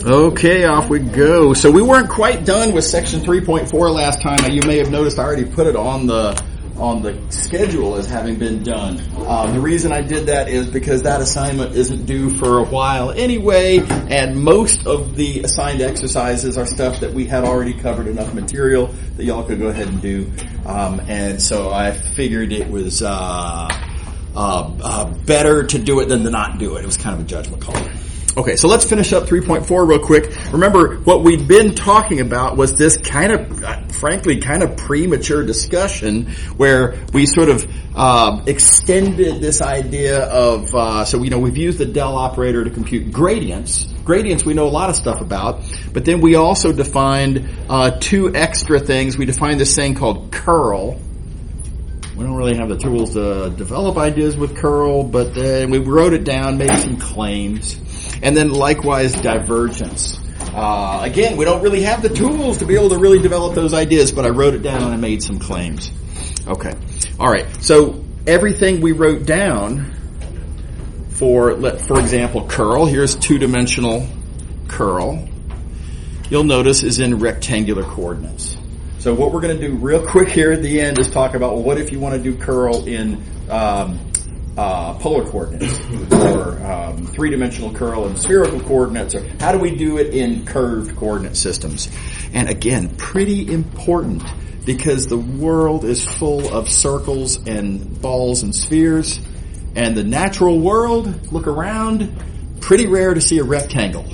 Okay, off we go. So we weren't quite done with section 3.4 last time. Now, you may have noticed I already put it on the schedule as having been done. The reason I did that is because that assignment isn't due for a while anyway, and most of the assigned exercises are stuff that we had already covered enough material that y'all could go ahead and do. And so I figured it was better to do it than to not do it. It was kind of a judgment call. Okay, so let's finish up 3.4 real quick. Remember, what we'd been talking about was this kind of, frankly, kind of premature discussion where we sort of extended this idea of, so we've used the del operator to compute gradients. Gradients we know a lot of stuff about, but then we also defined two extra things. We defined this thing called curl. We don't really have the tools to develop ideas with curl, but then we wrote it down, made some claims. And then likewise divergence. Again, we don't really have the tools to be able to really develop those ideas, but I wrote it down and I made some claims. Okay. All right. So everything we wrote down for example, curl. Here's two-dimensional curl. You'll notice is in rectangular coordinates. So what we're going to do real quick here at the end is talk about, well, what if you want to do curl in polar coordinates, or three-dimensional curl in spherical coordinates, or how do we do it in curved coordinate systems? And again, pretty important, because the world is full of circles and balls and spheres, and the natural world, look around, pretty rare to see a rectangle.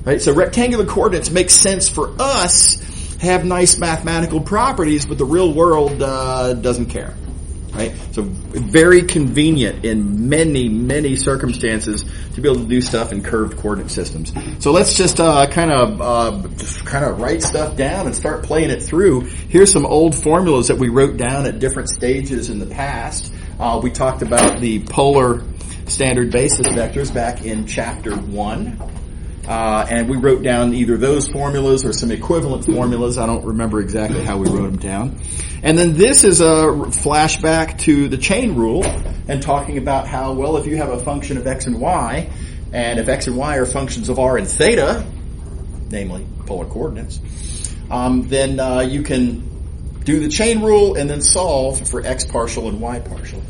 Right? So rectangular coordinates make sense for us, have nice mathematical properties, but the real world doesn't care. Right? So very convenient in many, many circumstances to be able to do stuff in curved coordinate systems. So let's just kind of write stuff down and start playing it through. Here's some old formulas that we wrote down at different stages in the past. We talked about the polar standard basis vectors back in chapter 1. And we wrote down either those formulas or some equivalent formulas. I don't remember exactly how we wrote them down. And then this is a flashback to the chain rule and talking about how, well, if you have a function of x and y, and if x and y are functions of r and theta, namely polar coordinates, then you can do the chain rule and then solve for x partial and y partial.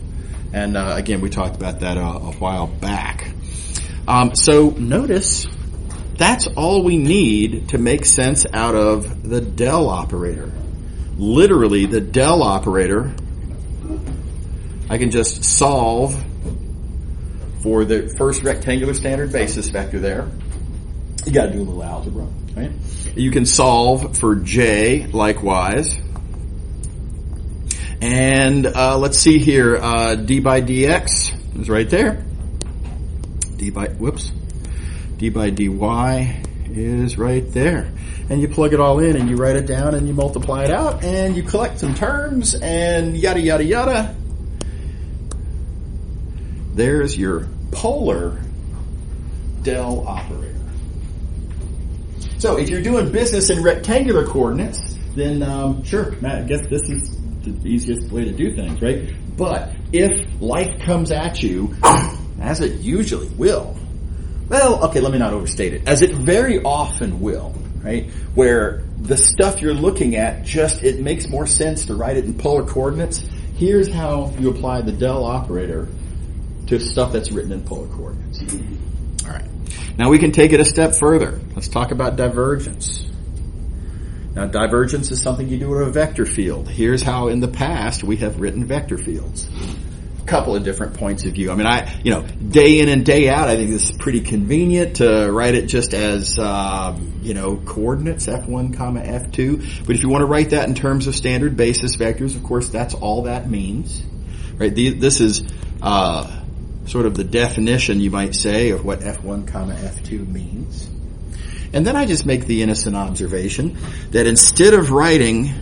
And again, we talked about that a while back. So notice that's all we need to make sense out of the del operator. Literally, the del operator, I can just solve for the first rectangular standard basis vector there. You got to do a little algebra, right? You can solve for j likewise. And let's see here, d by dx is right there. d by dy is right there. And you plug it all in and you write it down and you multiply it out and you collect some terms and yada, yada, yada. There's your polar del operator. So if you're doing business in rectangular coordinates, then sure, Matt, I guess this is the easiest way to do things, right? But if life comes at you, as it usually will, well, okay, let me not overstate it. As it very often will, right? Where the stuff you're looking at it makes more sense to write it in polar coordinates. Here's how you apply the del operator to stuff that's written in polar coordinates. All right. Now we can take it a step further. Let's talk about divergence. Now divergence is something you do in a vector field. Here's how in the past we have written vector fields. Couple of different points of view. I mean, day in and day out, I think this is pretty convenient to write it just as, coordinates, F1, F2. But if you want to write that in terms of standard basis vectors, of course, that's all that means, right? This is, sort of the definition, you might say, of what F1, F2 means. And then I just make the innocent observation that instead of writing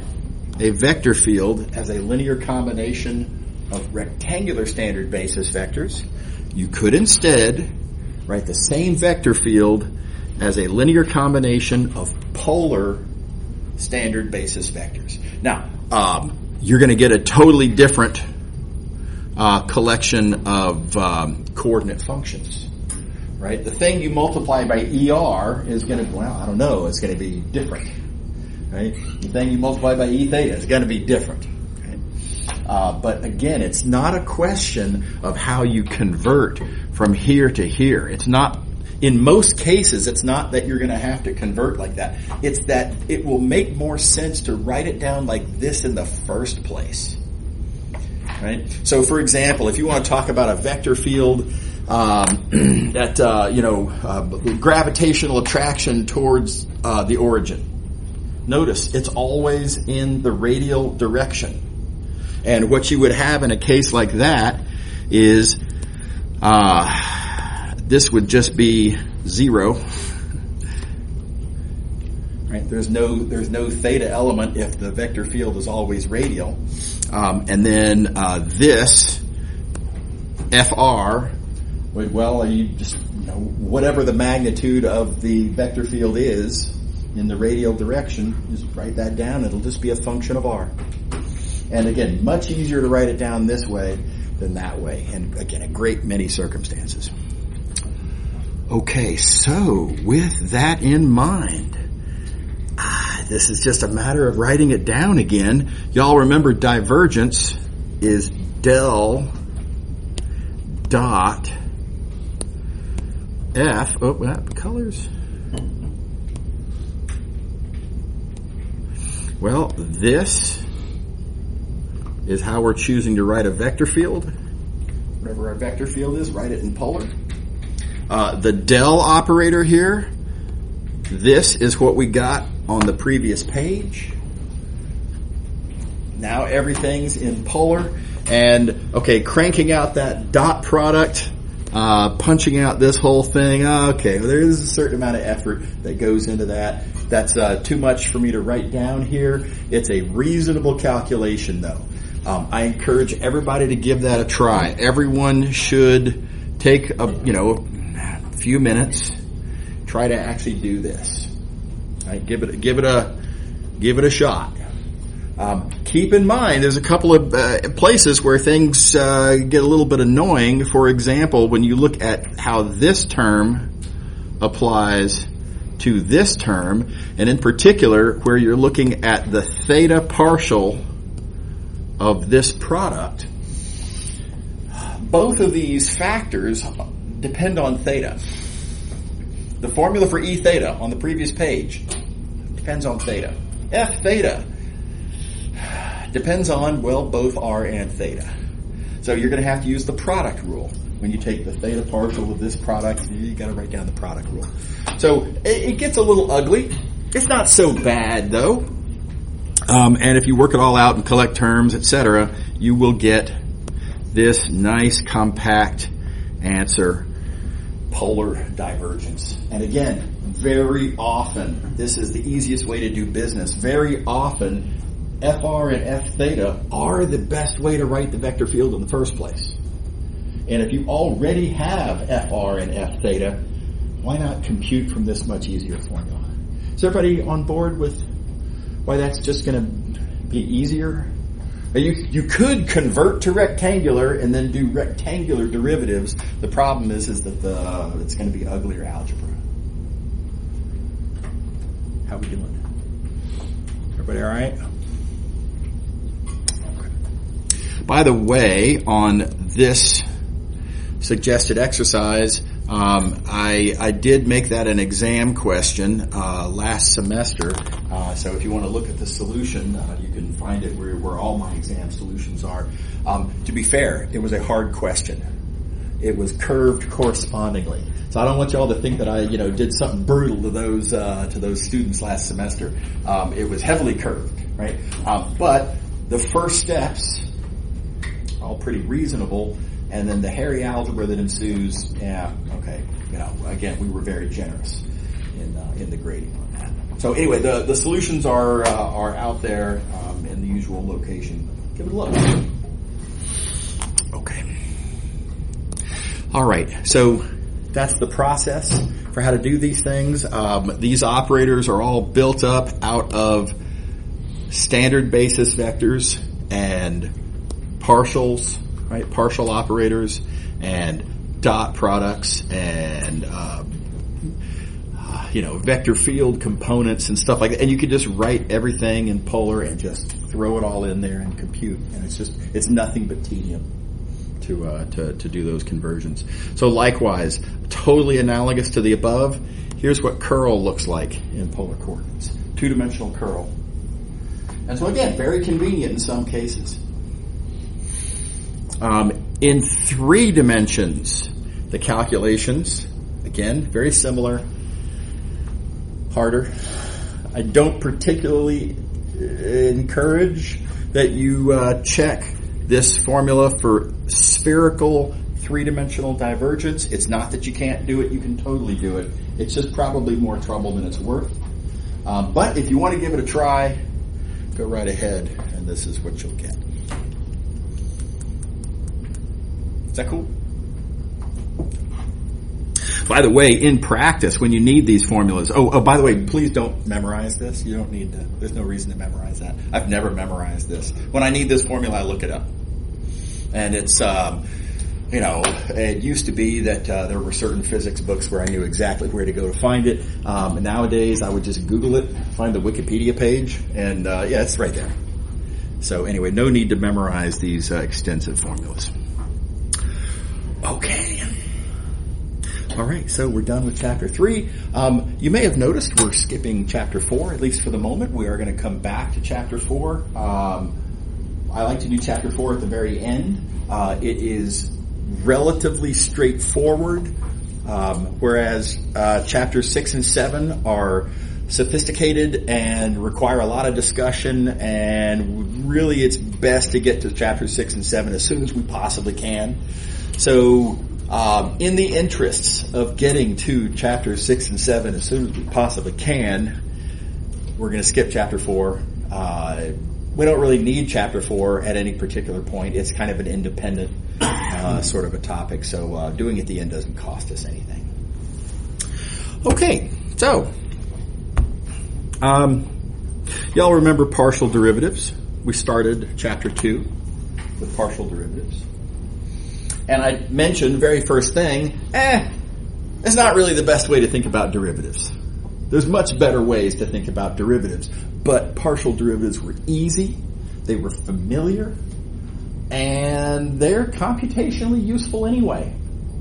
a vector field as a linear combination of rectangular standard basis vectors, you could instead write the same vector field as a linear combination of polar standard basis vectors. Now, you're going to get a totally different collection of coordinate functions, right? The thing you multiply by ER is going to, well, I don't know, it's going to be different, right? The thing you multiply by E theta is going to be different. But again, it's not a question of how you convert from here to here. It's not, in most cases, it's not that you're going to have to convert like that. It's that it will make more sense to write it down like this in the first place. Right? So, for example, if you want to talk about a vector field gravitational attraction towards the origin, notice it's always in the radial direction. And what you would have in a case like that is this would just be 0. Right? There's no theta element if the vector field is always radial. And then this FR would, well, you just, whatever the magnitude of the vector field is in the radial direction, just write that down. It'll just be a function of R. And again, much easier to write it down this way than that way. And again, a great many circumstances. Okay, so with that in mind, this is just a matter of writing it down again. Y'all remember divergence is del dot F. Oh, colors. Well, this is how we're choosing to write a vector field. Whatever our vector field is, write it in polar. The del operator here, this is what we got on the previous page. Now everything's in polar. And, okay, cranking out that dot product, punching out this whole thing, okay, well, there's a certain amount of effort that goes into that. That's too much for me to write down here. It's a reasonable calculation, though. I encourage everybody to give that a try. Everyone should take a few minutes, try to actually do this. Right? Give it a shot. Keep in mind, there's a couple of places where things get a little bit annoying. For example, when you look at how this term applies to this term, and in particular, where you're looking at the theta partial of this product, both of these factors depend on theta. The formula for E theta on the previous page depends on theta. F theta depends on, well, both R and theta. So you're going to have to use the product rule. When you take the theta partial of this product, you got to write down the product rule. So it gets a little ugly. It's not so bad, though. And if you work it all out and collect terms, etc., you will get this nice, compact answer, polar divergence. And again, very often, this is the easiest way to do business. Very often, FR and F theta are the best way to write the vector field in the first place. And if you already have FR and F theta, why not compute from this much easier formula? Is everybody on board with why that's just going to be easier? You could convert to rectangular and then do rectangular derivatives. The problem is that it's going to be uglier algebra. How we doing? Everybody all right? Okay. By the way, on this suggested exercise, I did make that an exam question last semester. So if you want to look at the solution, you can find it where all my exam solutions are. To be fair, it was a hard question. It was curved correspondingly. So I don't want y'all to think that I, did something brutal to those students last semester. It was heavily curved, right? But the first steps, all pretty reasonable. And then the hairy algebra that ensues, again, we were very generous in the grading on that. So anyway, the solutions are out there in the usual location. Give it a look. Okay. All right. So that's the process for how to do these things. These operators are all built up out of standard basis vectors and partials. Right, partial operators and dot products and vector field components and stuff like that. And you could just write everything in polar and just throw it all in there and compute. And it's nothing but tedium to do those conversions. So likewise, totally analogous to the above, here's what curl looks like in polar coordinates. Two-dimensional curl. And so again, very convenient in some cases. In 3 dimensions, the calculations, again, very similar, harder. I don't particularly encourage that you check this formula for spherical 3-dimensional divergence. It's not that you can't do it, you can totally do it. It's just probably more trouble than it's worth. But if you want to give it a try, go right ahead, and this is what you'll get. Is that cool? By the way, in practice, when you need these formulas, by the way, please don't memorize this. You don't need to, there's no reason to memorize that. I've never memorized this. When I need this formula, I look it up. And it's, it used to be that there were certain physics books where I knew exactly where to go to find it. Nowadays, I would just Google it, find the Wikipedia page, and it's right there. So anyway, no need to memorize these extensive formulas. Okay. All right, so we're done with Chapter 3. You may have noticed we're skipping Chapter 4, at least for the moment. We are going to come back to Chapter 4. I like to do Chapter 4 at the very end. It is relatively straightforward, whereas Chapters 6 and 7 are sophisticated and require a lot of discussion, and really it's best to get to Chapters 6 and 7 as soon as we possibly can. So, in the interests of getting to Chapters 6 and 7 as soon as we possibly can, we're going to skip Chapter 4. We don't really need Chapter 4 at any particular point. It's kind of an independent sort of a topic, so doing it at the end doesn't cost us anything. Okay, so y'all remember partial derivatives? We started Chapter 2 with partial derivatives. And I mentioned, very first thing, it's not really the best way to think about derivatives. There's much better ways to think about derivatives. But partial derivatives were easy, they were familiar, and they're computationally useful anyway.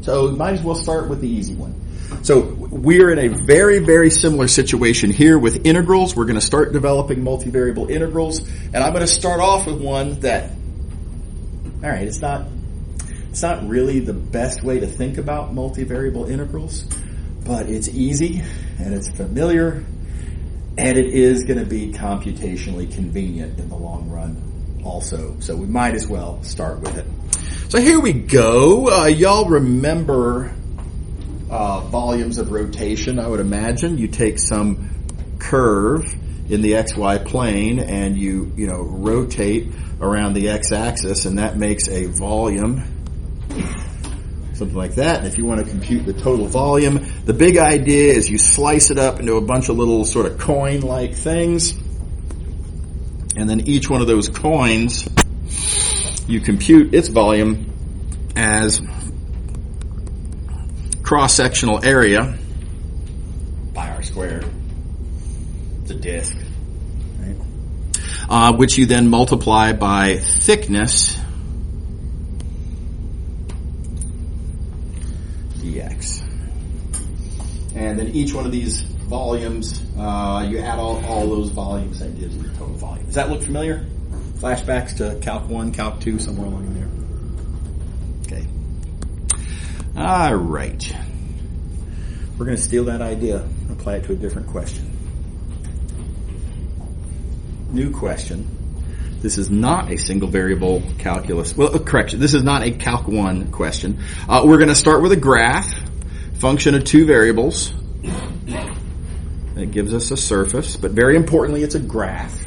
So might as well start with the easy one. So we're in a very, very similar situation here with integrals. We're going to start developing multivariable integrals. And I'm going to start off with one that, all right, it's not really the best way to think about multivariable integrals, but it's easy and it's familiar, and it is going to be computationally convenient in the long run also. So we might as well start with it. So here we go. Y'all remember volumes of rotation, I would imagine. You take some curve in the xy plane and you rotate around the x-axis, and that makes a volume. Something like that. And if you want to compute the total volume, the big idea is you slice it up into a bunch of little sort of coin-like things. And then each one of those coins, you compute its volume as cross-sectional area by r squared. It's a disk, right? Which you then multiply by thickness dx. And then each one of these volumes, you add all those volumes, that gives you the total volume. Does that look familiar? Flashbacks to Calc 1, Calc 2, somewhere along there. Okay. All right. We're going to steal that idea and apply it to a different question. New question. This is not a single variable calculus. Well, correction. This is not a Calc 1 question. We're going to start with a graph, function of two variables. It gives us a surface, but very importantly, it's a graph.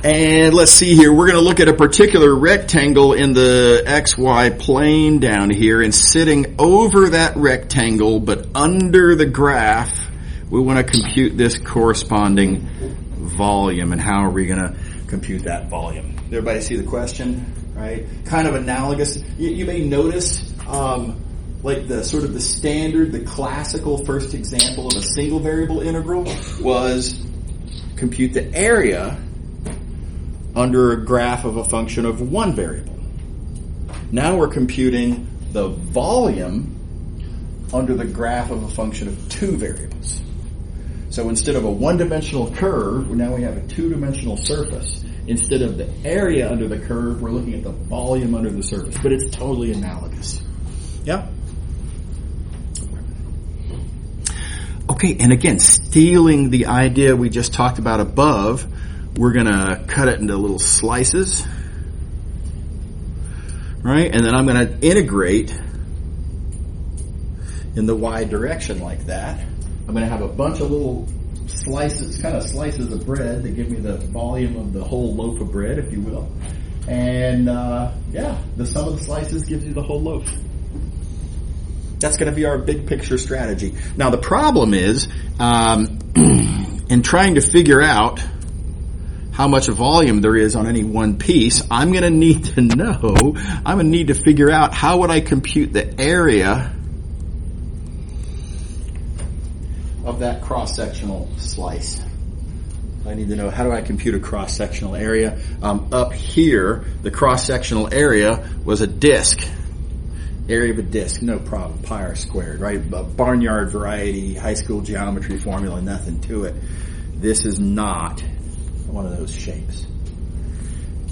And let's see here. We're going to look at a particular rectangle in the XY plane down here, and sitting over that rectangle, but under the graph, we want to compute this corresponding volume. And how are we going to compute that volume? Everybody see the question? right? Kind of analogous. You may notice, like the sort of the standard, the classical first example of a single variable integral was compute the area under a graph of a function of one variable. Now we're computing the volume under the graph of a function of two variables. So instead of a one-dimensional curve, now we have a two-dimensional surface. Instead of the area under the curve, we're looking at the volume under the surface. But it's totally analogous. Yeah? Okay, and again, stealing the idea we just talked about above, we're going to cut it into little slices. Right? And then I'm going to integrate in the y direction like that. I'm going to have a bunch of little slices, kind of slices of bread that give me the volume of the whole loaf of bread, if you will. And the sum of the slices gives you the whole loaf. That's going to be our big picture strategy. Now the problem is, in trying to figure out how much volume there is on any one piece, I'm going to need to figure out how would I compute the area of that cross-sectional slice. I need to know, how do I compute a cross-sectional area? Up here, the cross-sectional area was a disk. Area of a disk, no problem, pi r squared, right? A barnyard variety, high school geometry formula, nothing to it. This is not one of those shapes.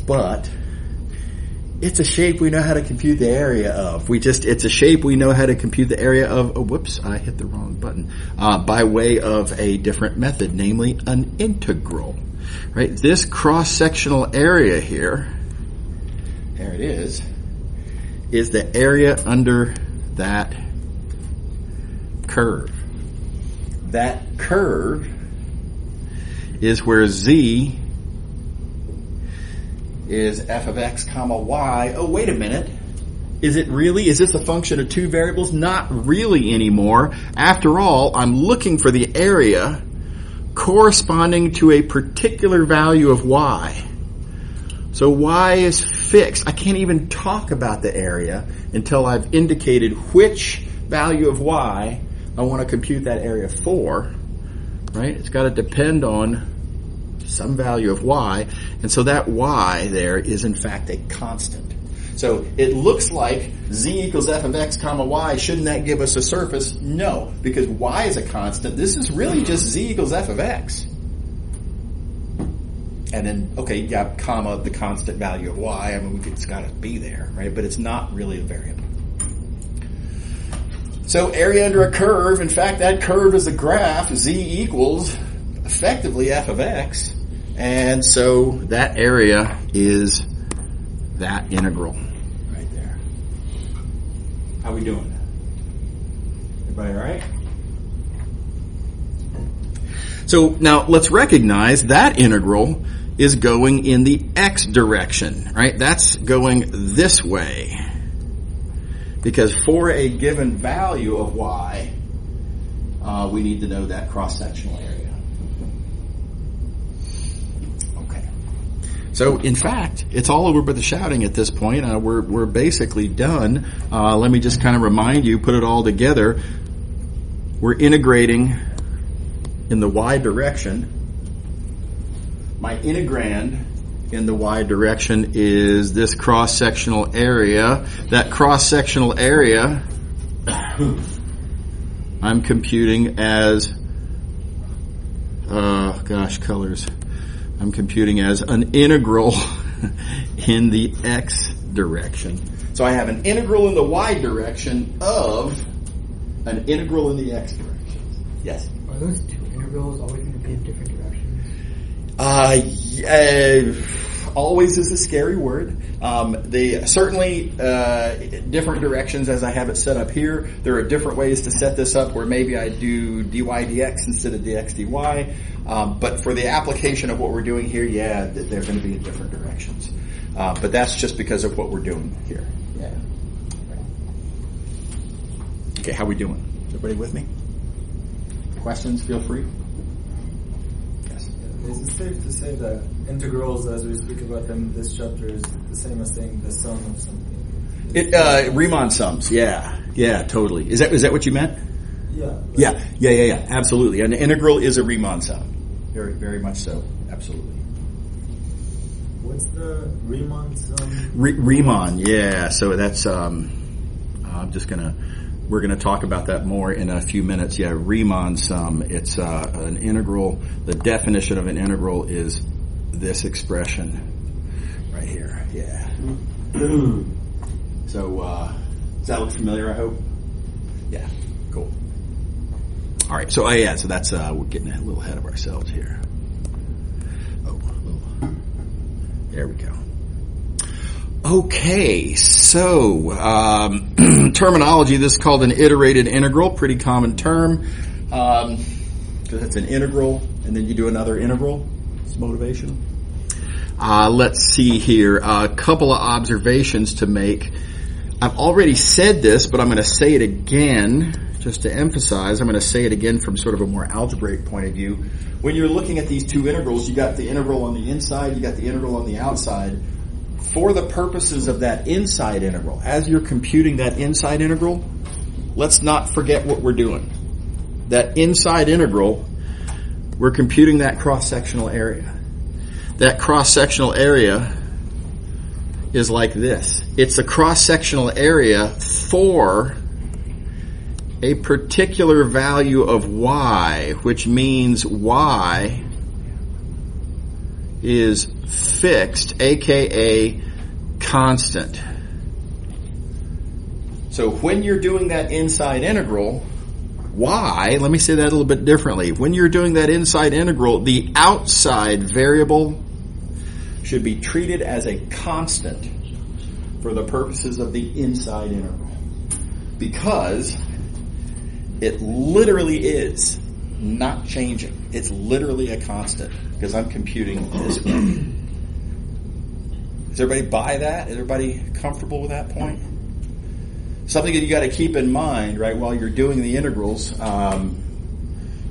But it's a shape we know how to compute the area of. It's a shape we know how to compute the area of. Oh, whoops, I hit the wrong button. By way of a different method, namely an integral. Right? This cross-sectional area here, there it is the area under that curve. That curve is where z is f of x comma y. Oh, wait a minute. Is it really? Is this a function of two variables? Not really anymore. After all, I'm looking for the area corresponding to a particular value of y. So y is fixed. I can't even talk about the area until I've indicated which value of y I want to compute that area for. Right? It's got to depend on some value of y. And so that y there is in fact a constant. So it looks like z equals f of x comma y. Shouldn't that give us a surface? No, because y is a constant. This is really just z equals f of x. And then, comma, the constant value of y. I mean, it's got to be there, right? But it's not really a variable. So area under a curve, in fact, that curve is a graph. Z equals effectively f of x. And so that area is that integral right there. How we doing? Everybody all right? So now let's recognize that integral is going in the x direction, right? That's going this way. Because for a given value of y, we need to know that cross-sectional area. Okay. So, in fact, it's all over but the shouting at this point. We're basically done. Let me just kind of remind you, put it all together. We're integrating in the y direction. My integrand in the y direction is this cross-sectional area. That cross-sectional area I'm computing as, colors. I'm computing as an integral in the x direction. So I have an integral in the y direction of an integral in the x direction. Yes? Are those two integrals always going to be in different directions? Always is a scary word. They certainly different directions as I have it set up here. There are different ways to set this up where maybe I do dy dx instead of dx dy. But for the application of what we're doing here, they're going to be in different directions. But that's just because of what we're doing here. Yeah. Okay, how we doing? Everybody with me? Questions? Feel free. Yes. Is it safe to say that integrals, as we speak about them in this chapter, is the same as saying the sum of something? Riemann sums, yeah, totally. Is that what you meant? Yeah. Yeah, absolutely. An integral is a Riemann sum. Very, very much so. Absolutely. What's the Riemann sum? Riemann, yeah. So that's, we're gonna talk about that more in a few minutes. Yeah, Riemann sum. It's an integral. The definition of an integral is this expression right here. Yeah. So, does that look familiar, I hope? Yeah, cool. All right, so so that's, we're getting a little ahead of ourselves here. There we go. Okay, so, terminology, this is called an iterated integral, pretty common term, because it's an integral, and then you do another integral. It's motivation. Let's see here, a couple of observations to make. I've already said this, but I'm going to say it again, just to emphasize. I'm going to say it again from sort of a more algebraic point of view. When you're looking at these two integrals, you got the integral on the inside, you got the integral on the outside. For the purposes of that inside integral, as you're computing that inside integral, let's not forget what we're doing. That inside integral, we're computing that cross-sectional area. That cross-sectional area is like this. It's a cross-sectional area for a particular value of y, which means y is fixed, aka constant. So when you're doing that inside integral, y, let me say that a little bit differently. When you're doing that inside integral, the outside variable should be treated as a constant for the purposes of the inside integral. Because it literally is not changing. It's literally a constant because I'm computing this way. Does everybody buy that? Is everybody comfortable with that point? Something that you got to keep in mind, right, while you're doing the integrals.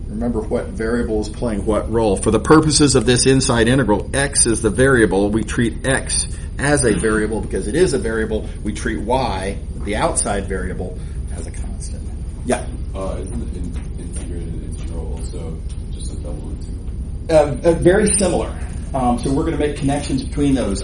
Remember what variable is playing what role. For the purposes of this inside integral, x is the variable. We treat x as a variable because it is a variable. We treat y, the outside variable, as a constant. Yeah? Isn't the integrated integral also just a double integral? Very similar. So we're going to make connections between those.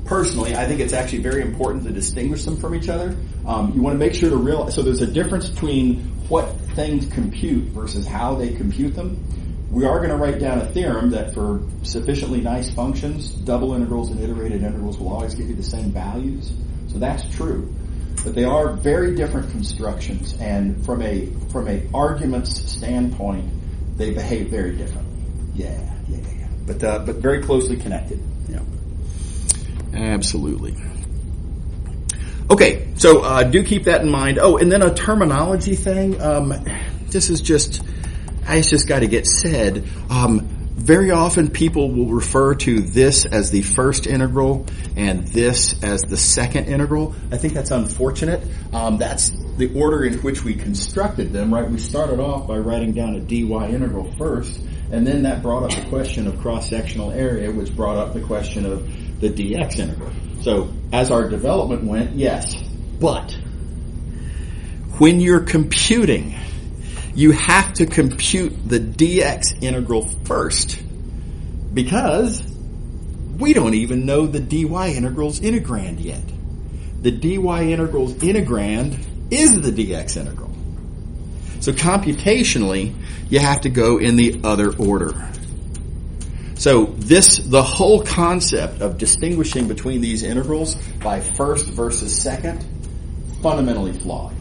Personally, I think it's actually very important to distinguish them from each other. You want to make sure to realize, so there's a difference between what things compute versus how they compute them. We are going to write down a theorem that for sufficiently nice functions, double integrals and iterated integrals will always give you the same values. So that's true. But they are very different constructions, and from a arguments standpoint, they behave very differently. Yeah. But very closely connected. Yeah. Absolutely. Okay, so do keep that in mind. Oh, and then a terminology thing. This is just, it's just got to get said. Very often people will refer to this as the first integral and this as the second integral. I think that's unfortunate. That's the order in which we constructed them, right? We started off by writing down a dy integral first, and then that brought up the question of cross-sectional area, which brought up the question of the dx integral. So as our development went, yes, but when you're computing, you have to compute the dx integral first because we don't even know the dy integral's integrand yet. The dy integral's integrand is the dx integral. So computationally, you have to go in the other order. So the whole concept of distinguishing between these integrals by first versus second, fundamentally flawed.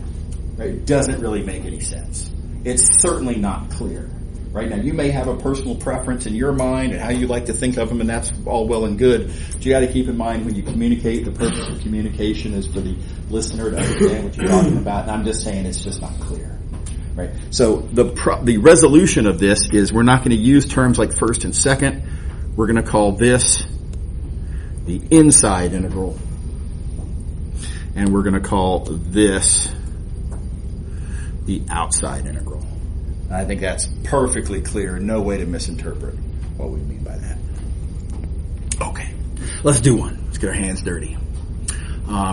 Right? It doesn't really make any sense. It's certainly not clear. Right now, you may have a personal preference in your mind and how you like to think of them, and that's all well and good. But you got to keep in mind when you communicate, the purpose of communication is for the listener to understand what you're talking about. And I'm just saying it's just not clear. Right. So the resolution of this is we're not going to use terms like first and second. We're going to call this the inside integral, and we're going to call this the outside integral. I think that's perfectly clear. No way to misinterpret what we mean by that. Okay, let's do one. Let's get our hands dirty.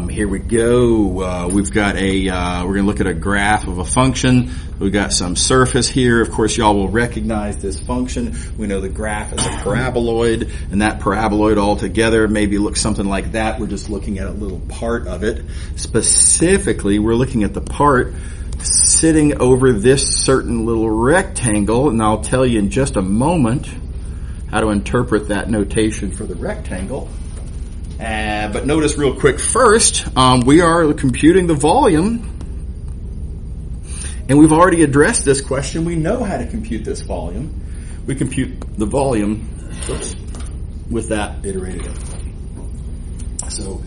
Here we go. We've got we're going to look at a graph of a function. We've got some surface here. Of course, y'all will recognize this function. We know the graph is a paraboloid, and that paraboloid altogether maybe looks something like that. We're just looking at a little part of it. Specifically, we're looking at the part sitting over this certain little rectangle, and I'll tell you in just a moment how to interpret that notation for the rectangle. But notice real quick first, we are computing the volume, and we've already addressed this question. We know how to compute this volume. We compute the volume with that iterated. So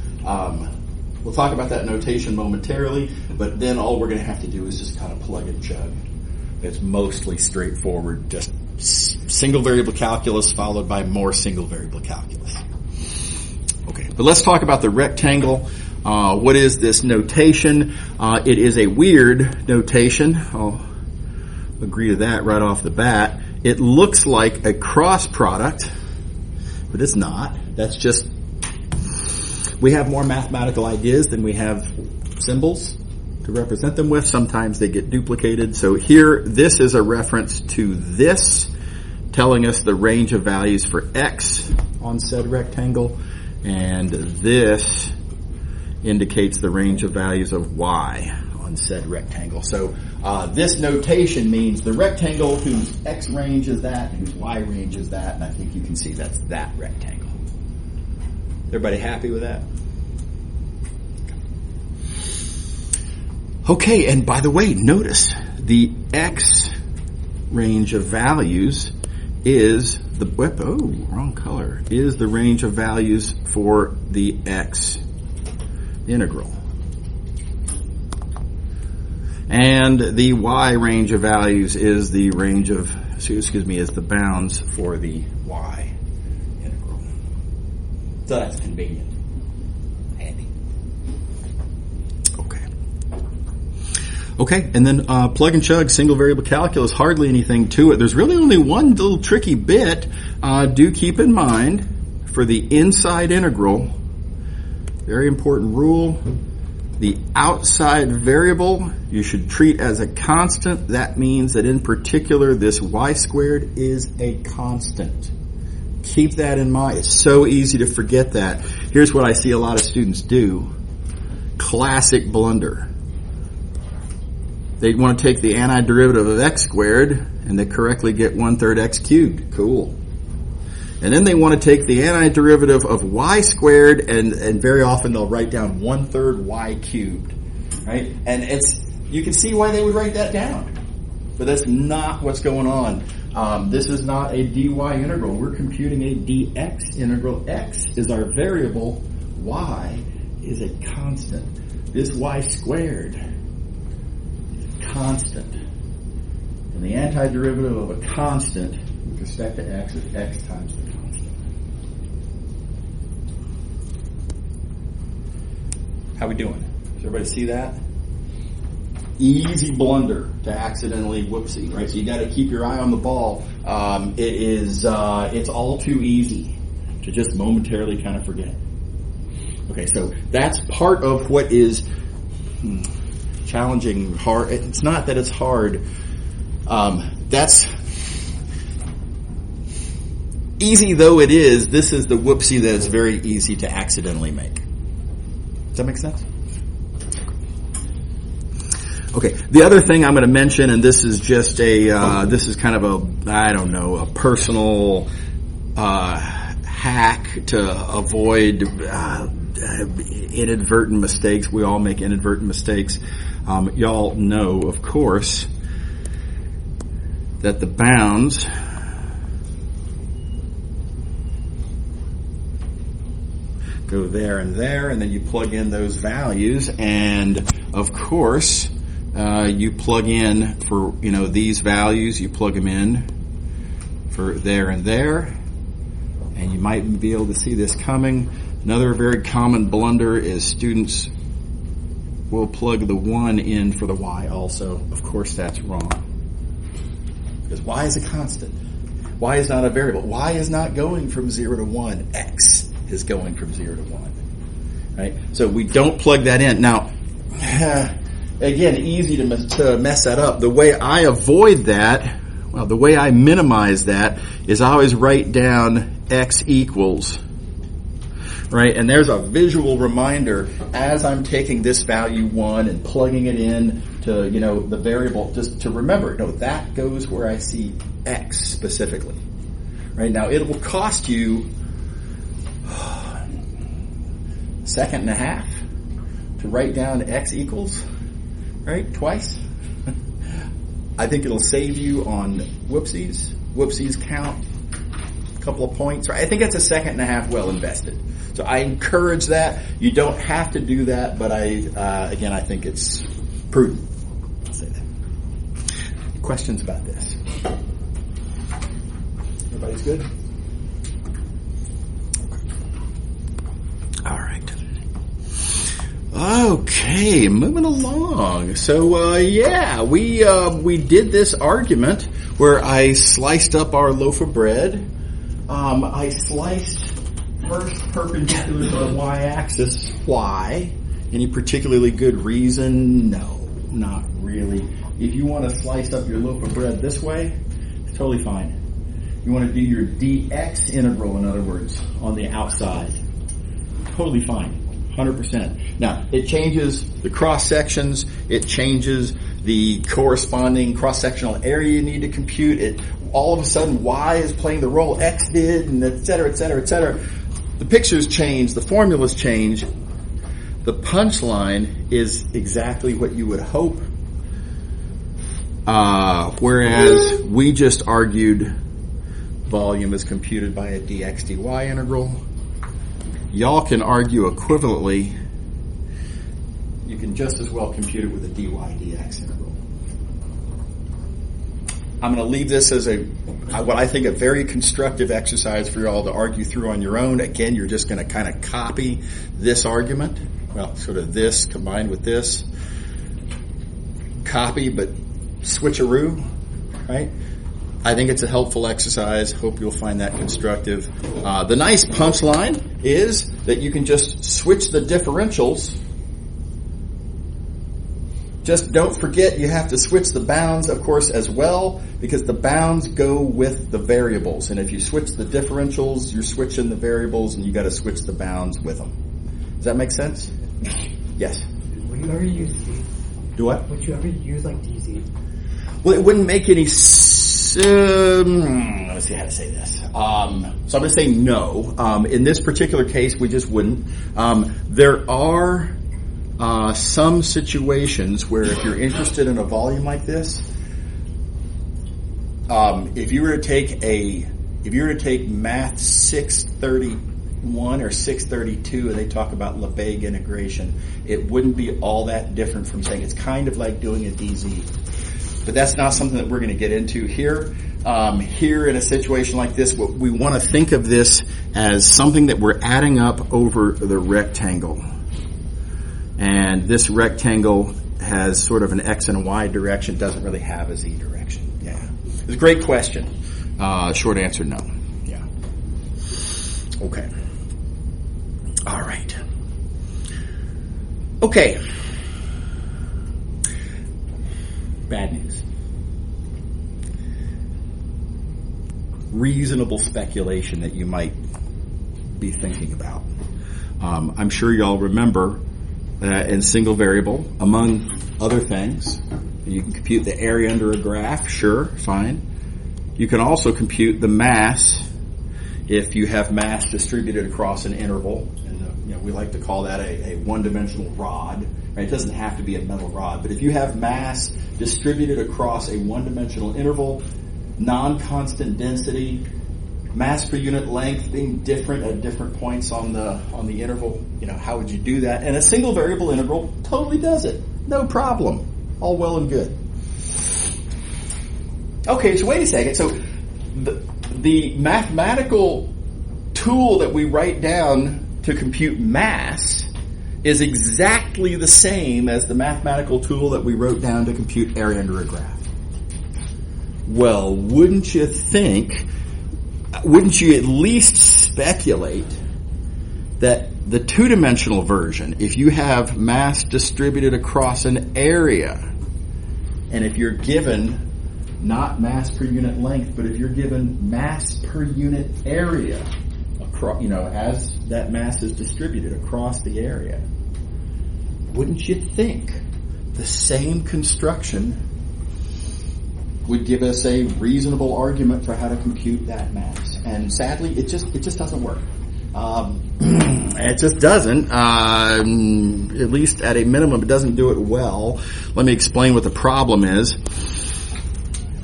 we'll talk about that notation momentarily, but then all we're going to have to do is just kind of plug and chug. It's mostly straightforward, just single variable calculus followed by more single variable calculus. Okay, but let's talk about the rectangle. What is this notation? It is a weird notation. I'll agree to that right off the bat. It looks like a cross product, but it's not. That's just, we have more mathematical ideas than we have symbols to represent them with. Sometimes they get duplicated. So here, this is a reference to this, telling us the range of values for x on said rectangle. And this indicates the range of values of y on said rectangle. So this notation means the rectangle whose x range is that, whose y range is that, and I think you can see that's that rectangle. Everybody happy with that? Okay, and by the way, notice the x range of values is the wrong color, is the range of values for the x integral. And the y range of values is the range of, is the bounds for the y integral. So that's convenient. Handy. Okay, and then plug and chug, single variable calculus, hardly anything to it. There's really only one little tricky bit. Do keep in mind, for the inside integral, very important rule, the outside variable you should treat as a constant. That means that in particular, this y squared is a constant. Keep that in mind. It's so easy to forget that. Here's what I see a lot of students do. Classic blunder. They want to take the antiderivative of x squared, and they correctly get 1/3 x cubed. Cool. And then they want to take the antiderivative of y squared, and very often they'll write down 1/3 y cubed. Right? And you can see why they would write that down. But that's not what's going on. This is not a dy integral. We're computing a dx integral. X is our variable. Y is a constant. This y squared constant. And the antiderivative of a constant with respect to x is x times the constant. How we doing? Does everybody see that? Easy blunder to accidentally whoopsie, right? So you got to keep your eye on the ball. It's all too easy to just momentarily kind of forget. Okay, so that's part of what is challenging, hard. It's not that it's hard. That's easy though it is. This is the whoopsie that is very easy to accidentally make. Does that make sense? Okay. The other thing I'm going to mention, and this is just this is kind of a personal hack to avoid inadvertent mistakes. We all make inadvertent mistakes. Y'all know, of course, that the bounds go there, and then you plug in those values, and of course, you plug in for, these values, you plug them in for there, and you might be able to see this coming. Another very common blunder is students will plug the 1 in for the y also. Of course, that's wrong. Because y is a constant. Y is not a variable. Y is not going from 0 to 1. X is going from 0 to 1. Right? So we don't plug that in. Now, again, easy to mess that up. The way I avoid that, well, the way I minimize that is I always write down x equals. Right? And there's a visual reminder as I'm taking this value 1 and plugging it in to, the variable, just to remember, that goes where I see x specifically. Right? Now, it will cost you a second and a half to write down x equals, right? Twice. I think it'll save you on whoopsies count, a couple of points. Right? I think that's a second and a half well invested. So I encourage that. You don't have to do that, but I think it's prudent. I'll say that. Questions about this? Everybody's good? All right. Okay, moving along. So, we did this argument where I sliced up our loaf of bread. I sliced first perpendicular to the y-axis. Why? Any particularly good reason? No, not really. If you want to slice up your loaf of bread this way, it's totally fine. You want to do your dx integral, in other words, on the outside. Totally fine. 100%. Now, it changes the cross sections. It changes the corresponding cross-sectional area you need to compute. All of a sudden, y is playing the role x did, and et cetera, et cetera, et cetera. The pictures change. The formulas change. The punchline is exactly what you would hope. Whereas we just argued volume is computed by a dx dy integral. Y'all can argue equivalently. You can just as well compute it with a dy dx integral. I'm going to leave this as what I think a very constructive exercise for you all to argue through on your own. Again, you're just going to kind of copy this argument. Well, sort of this combined with this. Copy, but switcheroo, right? I think it's a helpful exercise. Hope you'll find that constructive. The nice punchline is that you can just switch the differentials. Just don't forget you have to switch the bounds, of course, as well, because the bounds go with the variables. And if you switch the differentials, you're switching the variables, and you got to switch the bounds with them. Does that make sense? Yes. Would you ever use Z? Do what? Would you ever use like DZ? Well, it wouldn't make any let's see how to say this. So I'm going to say no. In this particular case, we just wouldn't. There are some situations where if you're interested in a volume like this, if you were to take Math 631 or 632 and they talk about Lebesgue integration, it wouldn't be all that different from saying it's kind of like doing a DZ. But that's not something that we're going to get into here. Here in a situation like this, we want to think of this as something that we're adding up over the rectangle. And this rectangle has sort of an X and a Y direction, doesn't really have a Z direction. Yeah. It's a great question. Short answer, no. Yeah. Okay. All right. Okay. Bad news. Reasonable speculation that you might be thinking about. I'm sure y'all remember in single variable, among other things, you can compute the area under a graph. Sure, fine. You can also compute the mass if you have mass distributed across an interval. And we like to call that a one-dimensional rod. Right? It doesn't have to be a metal rod, but if you have mass distributed across a one-dimensional interval, non-constant density, mass per unit length being different at different points on the interval, how would you do that? And a single variable integral totally does it. No problem. All well and good. Okay, so wait a second. So the mathematical tool that we write down to compute mass is exactly the same as the mathematical tool that we wrote down to compute area under a graph. Well, wouldn't you at least speculate that the two-dimensional version, if you have mass distributed across an area, and if you're given not mass per unit length, but if you're given mass per unit area, across, as that mass is distributed across the area, wouldn't you think the same construction would give us a reasonable argument for how to compute that mass? And sadly, it just doesn't work. It just doesn't. At least at a minimum, it doesn't do it well. Let me explain what the problem is.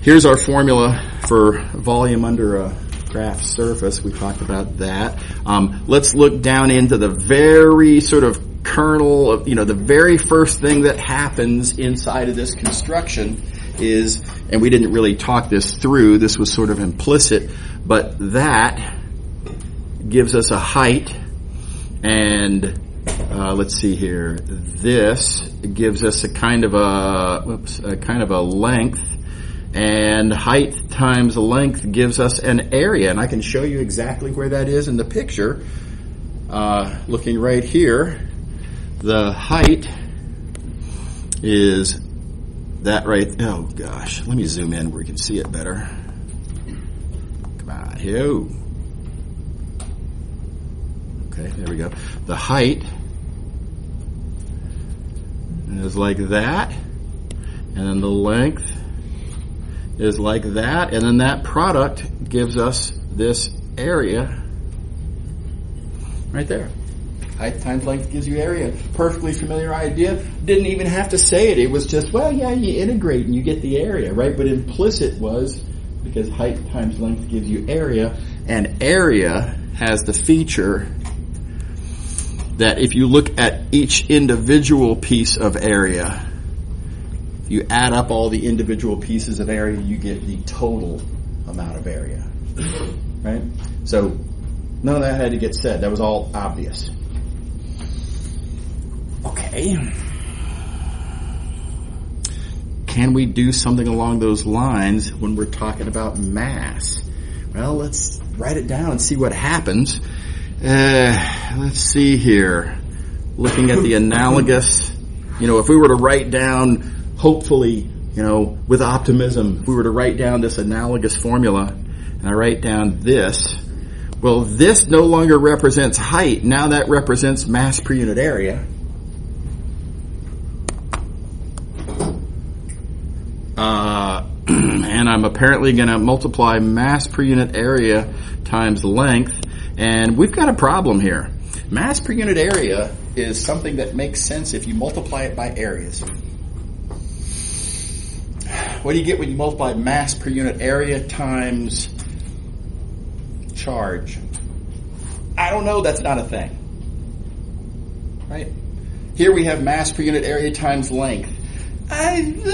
Here's our formula for volume under a graph surface. We talked about that. Let's look down into the very sort of kernel of, the very first thing that happens inside of this construction is, and we didn't really talk this through, this was sort of implicit, but that gives us a height, and let's see here, this gives us a kind of a length, and height times length gives us an area, and I can show you exactly where that is in the picture. Looking right here, the height is that right. Oh gosh, let me zoom in where you can see it better. Come on, here. Okay, there we go. The height is like that, and then the length is like that, and then that product gives us this area right there. Height times length gives you area. Perfectly familiar idea. Didn't even have to say it. It was just, you integrate and you get the area, right? But implicit was because height times length gives you area, and area has the feature that if you look at each individual piece of area, if you add up all the individual pieces of area, you get the total amount of area, right? So none of that had to get said. That was all obvious. Okay. Can we do something along those lines when we're talking about mass? Well, let's write it down and see what happens. Let's see here. Looking at the analogous, if we were to write down, hopefully, with optimism, if we were to write down this analogous formula, and I write down this, well, this no longer represents height. Now that represents mass per unit area. And I'm apparently going to multiply mass per unit area times length. And we've got a problem here. Mass per unit area is something that makes sense if you multiply it by areas. What do you get when you multiply mass per unit area times charge? I don't know. That's not a thing. Right? Here we have mass per unit area times length. It's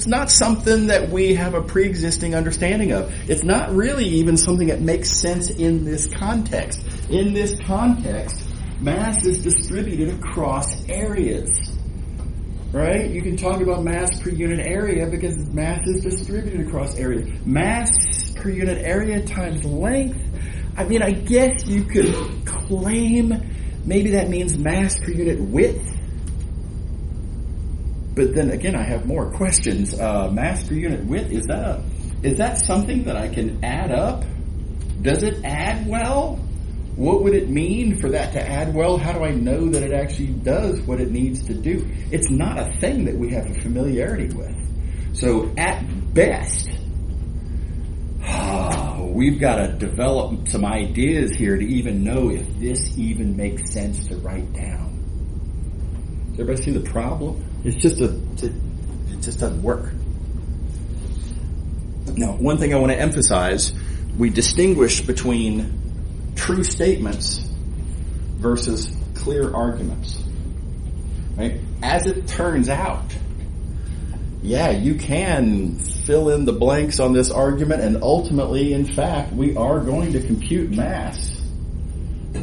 not something that we have a pre-existing understanding of. It's not really even something that makes sense in this context. In this context, mass is distributed across areas. Right? You can talk about mass per unit area because mass is distributed across areas. Mass per unit area times length. I guess you could claim maybe that means mass per unit width. But then again, I have more questions. Mass per unit width, is that something that I can add up? Does it add well? What would it mean for that to add well? How do I know that it actually does what it needs to do? It's not a thing that we have a familiarity with. So at best, we've got to develop some ideas here to even know if this even makes sense to write down. Does everybody see the problem? It just doesn't work. Now, one thing I want to emphasize, we distinguish between true statements versus clear arguments. Right? As it turns out, you can fill in the blanks on this argument, and ultimately, in fact, we are going to compute mass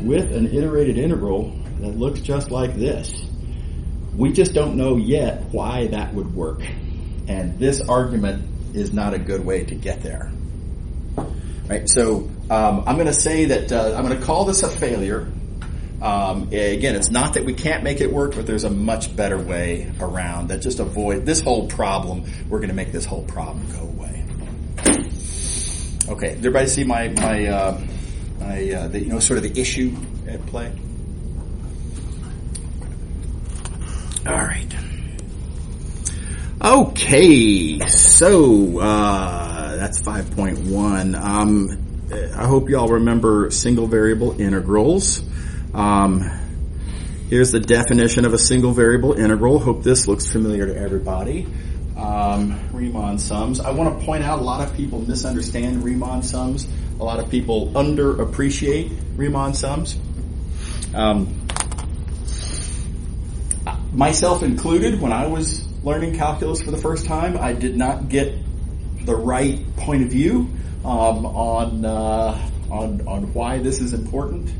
with an iterated integral that looks just like this. We just don't know yet why that would work. And this argument is not a good way to get there. Right? So I'm going to say that I'm going to call this a failure. Again, it's not that we can't make it work, but there's a much better way around that. Just avoid this whole problem. We're going to make this whole problem go away. Okay, everybody see sort of the issue at play? All right. Okay, so that's 5.1. I hope y'all remember single variable integrals. Here's the definition of a single variable integral. Hope this looks familiar to everybody. Riemann sums. I want to point out a lot of people misunderstand Riemann sums. A lot of people underappreciate Riemann sums. Myself included, when I was learning calculus for the first time, I did not get the right point of view on why this is important.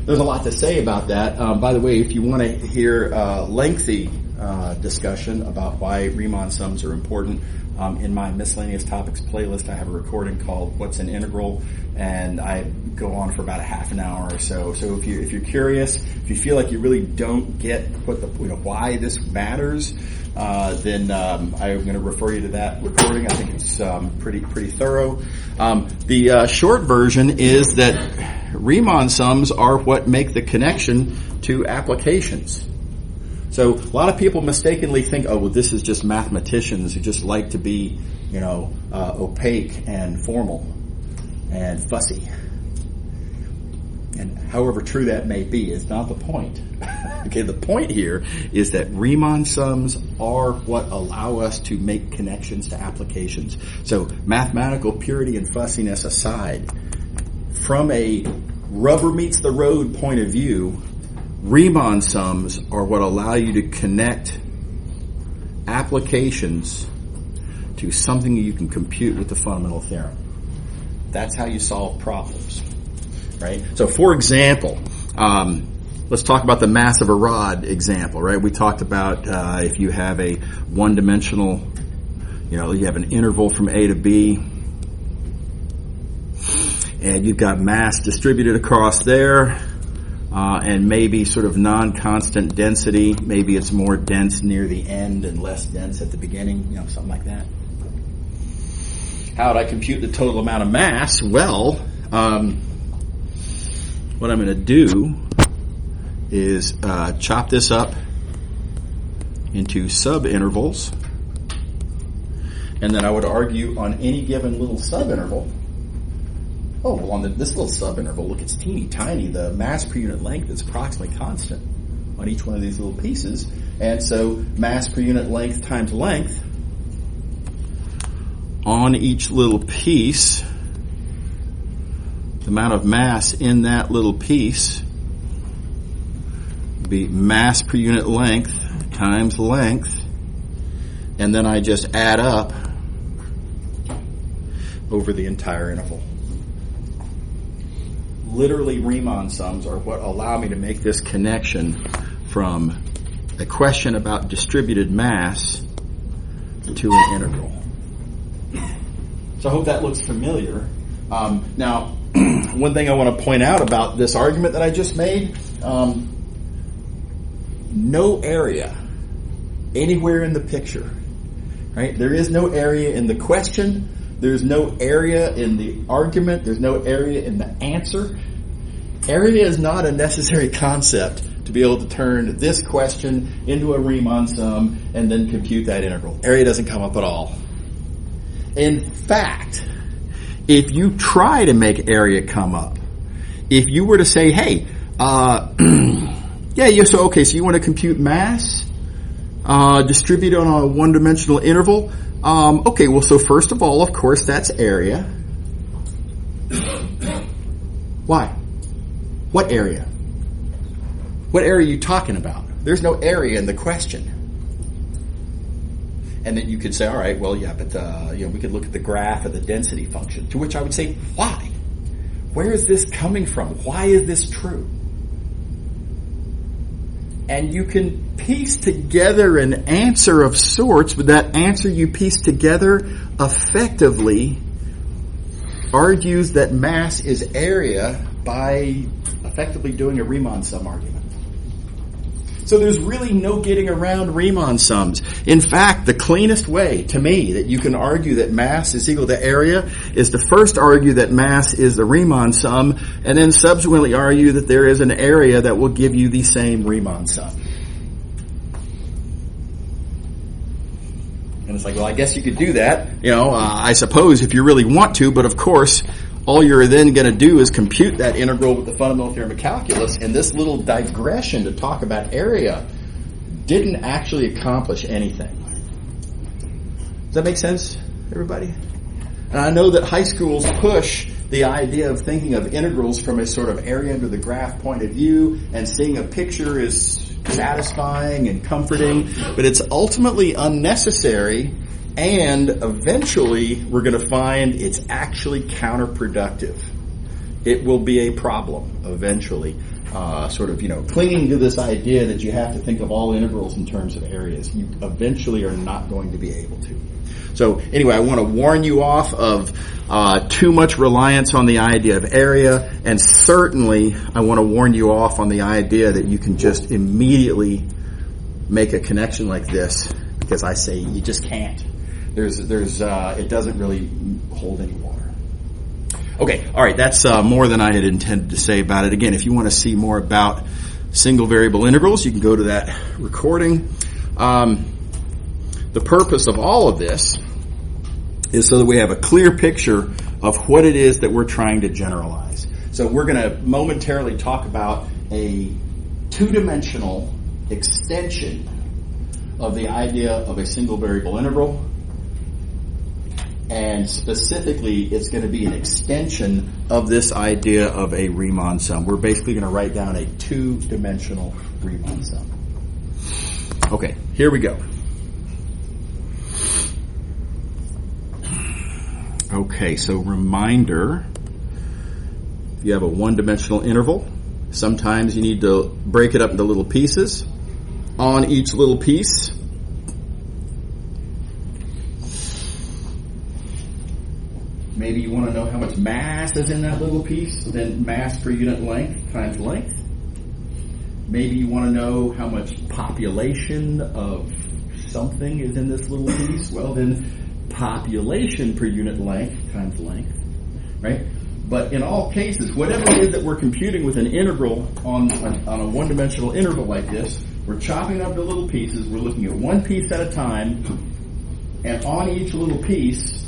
There's a lot to say about that. By the way, if you want to hear lengthy discussion about why Riemann sums are important, in my miscellaneous topics playlist, I have a recording called "What's an Integral," and I go on for about a half an hour or so. So if you're curious, if you feel like you really don't get why this matters, then I'm going to refer you to that recording. I think it's pretty thorough. The short version is that Riemann sums are what make the connection to applications. So a lot of people mistakenly think, oh, well, this is just mathematicians who just like to be, opaque and formal and fussy. And however true that may be is not the point. Okay, the point here is that Riemann sums are what allow us to make connections to applications. So mathematical purity and fussiness aside, from a rubber meets the road point of view, Riemann sums are what allow you to connect applications to something you can compute with the fundamental theorem. That's how you solve problems, right? So, for example, let's talk about the mass of a rod example, right? We talked about if you have a one-dimensional, you have an interval from A to B, and you've got mass distributed across there, and maybe sort of non-constant density. Maybe it's more dense near the end and less dense at the beginning, something like that. How would I compute the total amount of mass? Well, what I'm going to do is chop this up into sub-intervals, and then I would argue on any given little sub-interval. Oh, well, on this little sub-interval, look, it's teeny tiny. The mass per unit length is approximately constant on each one of these little pieces. And so mass per unit length times length on each little piece, the amount of mass in that little piece would be mass per unit length times length. And then I just add up over the entire interval. Literally, Riemann sums are what allow me to make this connection from a question about distributed mass to an integral. So I hope that looks familiar. Now, one thing I want to point out about this argument that I just made, no area anywhere in the picture, right? There is no area in the question. There's no area in the argument. There's no area in the answer. Area is not a necessary concept to be able to turn this question into a Riemann sum and then compute that integral. Area doesn't come up at all. In fact, if you try to make area come up, if you were to say, hey, so you want to compute mass distributed on a one-dimensional interval? So first of all, of course, that's area. Why? What area? What area are you talking about? There's no area in the question. And then you could say, all right, well, yeah, but we could look at the graph of the density function. To which I would say, why? Where is this coming from? Why is this true? And you can piece together an answer of sorts, but that answer you piece together effectively argues that mass is area by effectively doing a Riemann sum argument. So there's really no getting around Riemann sums. In fact, the cleanest way, to me, that you can argue that mass is equal to area is to first argue that mass is the Riemann sum, and then subsequently argue that there is an area that will give you the same Riemann sum. And it's like, well, I guess you could do that, I suppose, if you really want to, but of course, all you're then going to do is compute that integral with the fundamental theorem of calculus, and this little digression to talk about area didn't actually accomplish anything. Does that make sense, everybody? And I know that high schools push the idea of thinking of integrals from a sort of area under the graph point of view, and seeing a picture is satisfying and comforting, but it's ultimately unnecessary. And eventually, we're going to find it's actually counterproductive. It will be a problem eventually. Clinging to this idea that you have to think of all integrals in terms of areas. You eventually are not going to be able to. So anyway, I want to warn you off of too much reliance on the idea of area, and certainly I want to warn you off on the idea that you can just immediately make a connection like this, because I say you just can't. It doesn't really hold any water. Okay, all right, that's more than I had intended to say about it. Again, if you want to see more about single variable integrals, you can go to that recording. The purpose of all of this is so that we have a clear picture of what it is that we're trying to generalize. So we're going to momentarily talk about a two-dimensional extension of the idea of a single variable integral. And specifically, it's going to be an extension of this idea of a Riemann sum. We're basically going to write down a two-dimensional Riemann sum. Okay, here we go. Okay, so reminder, if you have a one-dimensional interval, sometimes you need to break it up into little pieces. On each little piece, maybe you want to know how much mass is in that little piece, then mass per unit length times length. Maybe you want to know how much population of something is in this little piece. Well, then population per unit length times length, right? But in all cases, whatever it is that we're computing with an integral on a one-dimensional interval like this, we're chopping up the little pieces. We're looking at one piece at a time, and on each little piece,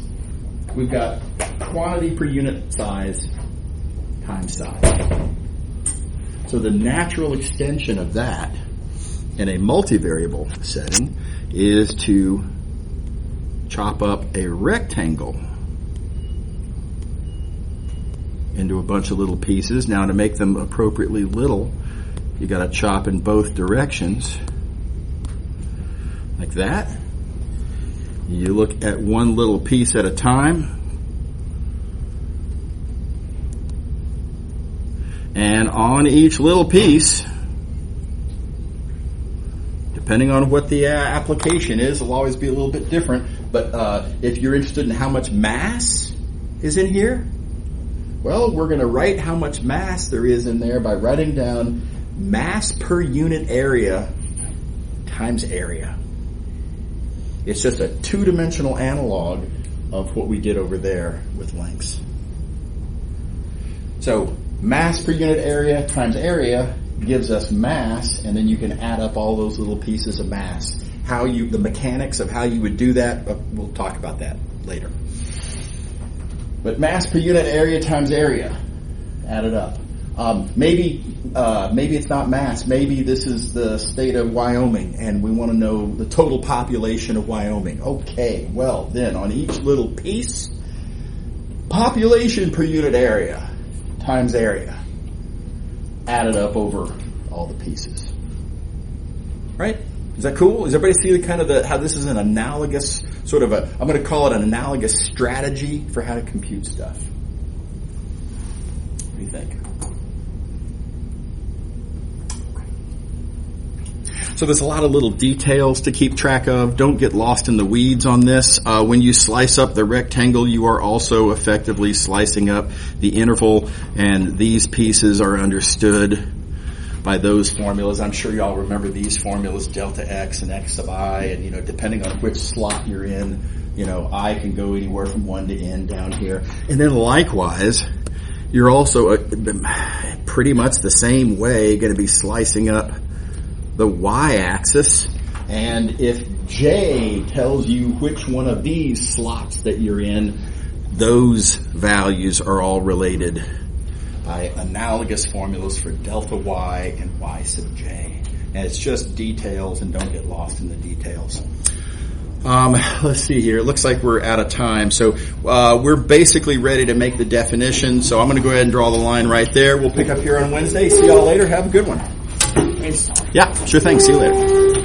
we've got quantity per unit size times size. So the natural extension of that in a multivariable setting is to chop up a rectangle into a bunch of little pieces. Now, to make them appropriately little, you got to chop in both directions, like that. You look at one little piece at a time, and on each little piece, depending on what the application is, it'll always be a little bit different. But if you're interested in how much mass is in here, well, we're going to write how much mass there is in there by writing down mass per unit area times area. It's just a two-dimensional analog of what we did over there with lengths. So mass per unit area times area gives us mass, and then you can add up all those little pieces of mass. The mechanics of how you would do that, we'll talk about that later. But mass per unit area times area, add it up. Maybe it's not mass. Maybe this is the state of Wyoming, and we want to know the total population of Wyoming. Okay, well then on each little piece, population per unit area times area, add it up over all the pieces. Right? Is that cool? Does everybody see how this is an analogous sort of I'm going to call it an analogous strategy for how to compute stuff? What do you think? So there's a lot of little details to keep track of. Don't get lost in the weeds on this. When you slice up the rectangle, you are also effectively slicing up the interval, and these pieces are understood by those formulas. I'm sure y'all remember these formulas, delta x and x sub I, and depending on which slot you're in, I can go anywhere from 1 to n down here. And then likewise, you're also pretty much the same way going to be slicing up the y-axis. And if J tells you which one of these slots that you're in, those values are all related by analogous formulas for delta y and y sub j. And it's just details, and don't get lost in the details. Let's see here. It looks like we're out of time. So we're basically ready to make the definition. So I'm going to go ahead and draw the line right there. We'll pick up here on Wednesday. See y'all later. Have a good one. Thanks. Yeah, sure thing. See you later.